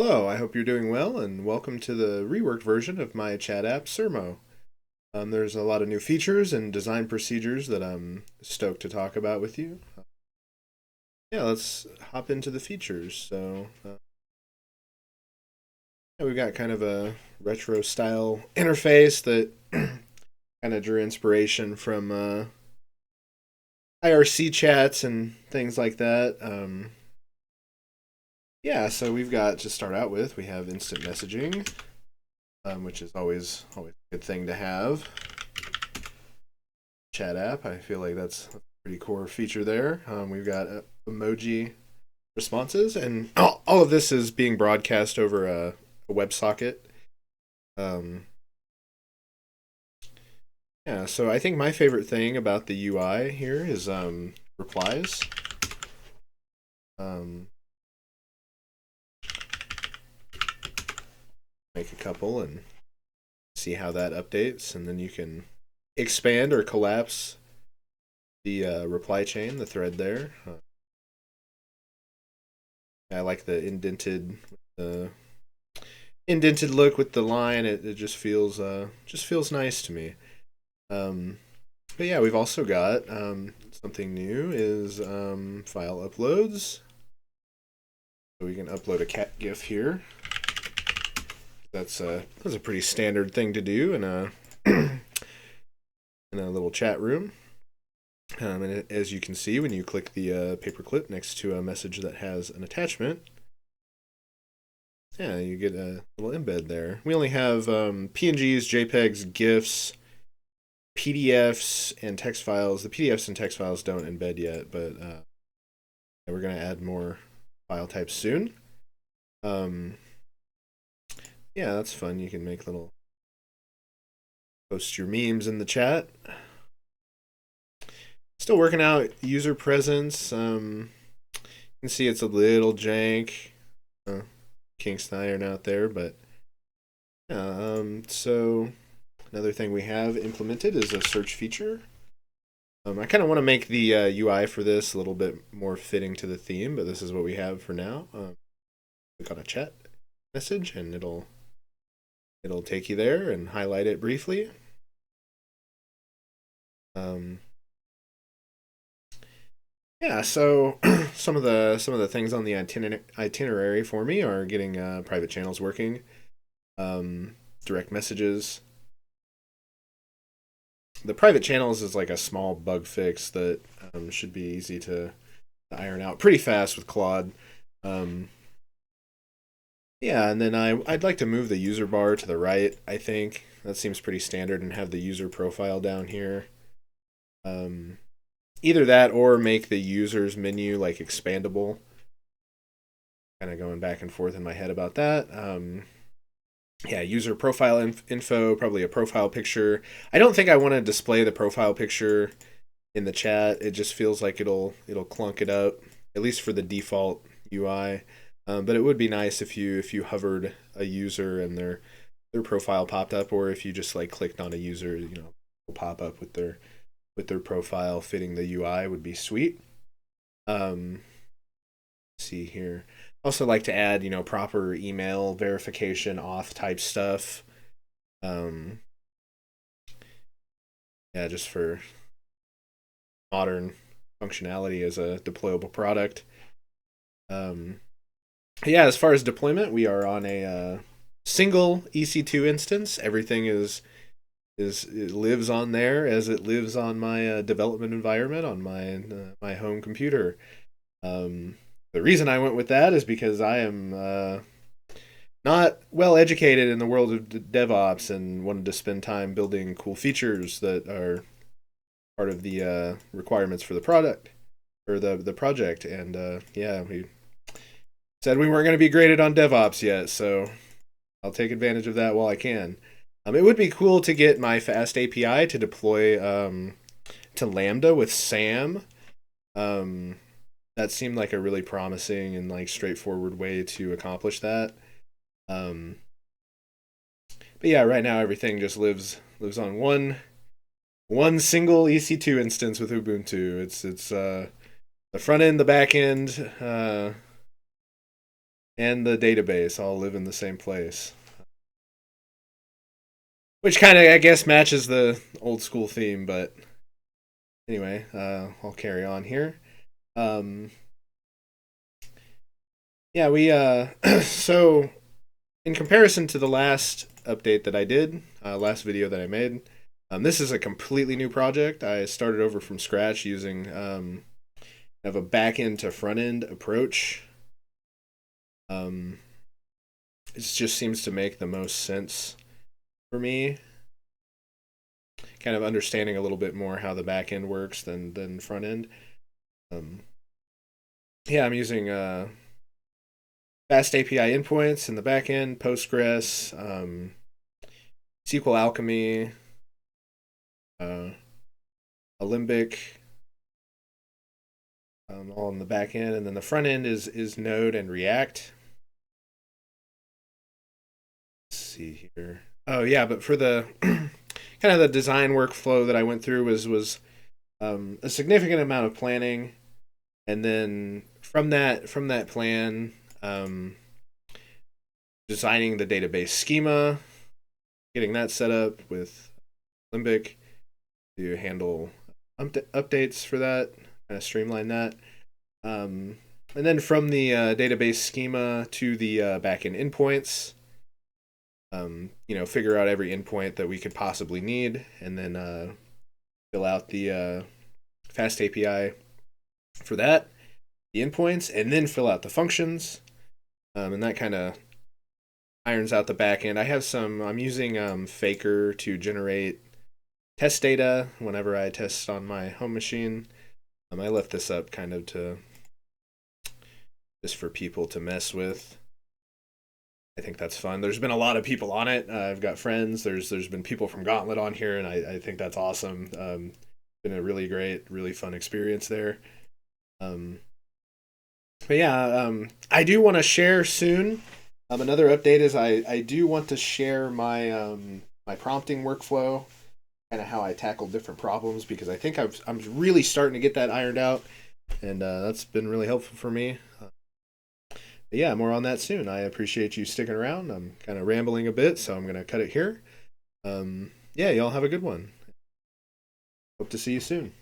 Hello, I hope you're doing well, and welcome to the reworked version of my chat app, Sermo. There's a lot of new features and design procedures that I'm stoked to talk about with you. Yeah, let's hop into the features. Yeah, we've got kind of a retro style interface that kind of drew inspiration from IRC chats and things like that. Yeah, so we've got to start out with, we have instant messaging, which is always a good thing to have. Chat app. I feel like that's a pretty core feature there. We've got emoji responses, and all of this is being broadcast over a WebSocket. Um, yeah, so I think my favorite thing about the UI here is replies. Um, make a couple and see how that updates, and then you can expand or collapse the reply chain, the thread there. I like the indented look with the line. It just feels nice to me. Um, but yeah, we've also got something new is file uploads. So we can upload a cat GIF here. That's a pretty standard thing to do in a in a little chat room. And as you can see, when you click the paperclip next to a message that has an attachment, yeah, you get a little embed there. We only have PNGs, JPEGs, GIFs, PDFs, and text files. The PDFs and text files don't embed yet, but we're going to add more file types soon. Yeah, that's fun. You can make little post your memes in the chat. Still working out user presence. You can see it's a little jank. Kinks and iron out there, but so another thing we have implemented is a search feature. I kind of want to make the UI for this a little bit more fitting to the theme, but this is what we have for now. Click on a chat message, and it'll take you there and highlight it briefly. Yeah, so some of the things on the itinerary for me are getting private channels working, direct messages. The private channels is like a small bug fix that should be easy to iron out pretty fast with Claude. Um, yeah, and then I'd like to move the user bar to the right. I think that seems pretty standard, and have the user profile down here. Um, Either that or make the users menu like expandable. Kind of going back and forth in my head about that. Yeah, user profile info, probably a profile picture. I don't think I want to display the profile picture in the chat. It just feels like it'll clunk it up, at least for the default UI. But it would be nice if you hovered a user and their profile popped up, or if you just like clicked on a user, will pop up with their profile fitting the UI would be sweet. See here. Also like to add, proper email verification auth type stuff. Um, yeah, just for modern functionality as a deployable product. Um, yeah, as far as deployment, we are on a single EC2 instance. Everything it lives on there as it lives on my development environment on my home computer. The reason I went with that is because I am not well educated in the world of DevOps and wanted to spend time building cool features that are part of the requirements for the product or the project. And yeah, we said we weren't going to be graded on DevOps yet, so I'll take advantage of that while I can. It would be cool to get my fast API to deploy to Lambda with SAM. That seemed like a really promising and like straightforward way to accomplish that. Um, but yeah, right now everything just lives on one single EC2 instance with Ubuntu. It's the front end, the back end, and the database all live in the same place. Which kind of, I guess, matches the old school theme, but anyway, I'll carry on here. Um, yeah, we, so in comparison to the last update that I did, last video that I made, this is a completely new project. I started over from scratch using have a back end to front end approach. It just seems to make the most sense for me. Kind of understanding a little bit more how the back end works than front end. Yeah, I'm using fast API endpoints in the back end, Postgres, SQL Alchemy, Alembic, all in the back end, and then the front end is Node and React. Let's see here. Oh yeah, but for the kind of the design workflow that I went through was a significant amount of planning, and then from that plan, designing the database schema, getting that set up with Alembic to handle updates for that, kind of streamline that. And then from the database schema to the backend endpoints, figure out every endpoint that we could possibly need, and then fill out the fast API for that, the endpoints, and then fill out the functions, and that kind of irons out the backend. I'm using Faker to generate test data whenever I test on my home machine. I left this up kind of just for people to mess with. I think that's fun. There's been a lot of people on it. I've got friends. There's been people from Gauntlet on here, and I think that's awesome. Been a really great, really fun experience there. But yeah, I do want to share soon. Another update is I do want to share my my prompting workflow, kind of how I tackle different problems, because I think I'm really starting to get that ironed out, and that's been really helpful for me. But yeah, more on that soon. I appreciate you sticking around. I'm kind of rambling a bit, so I'm going to cut it here. Yeah, y'all have a good one. Hope to see you soon.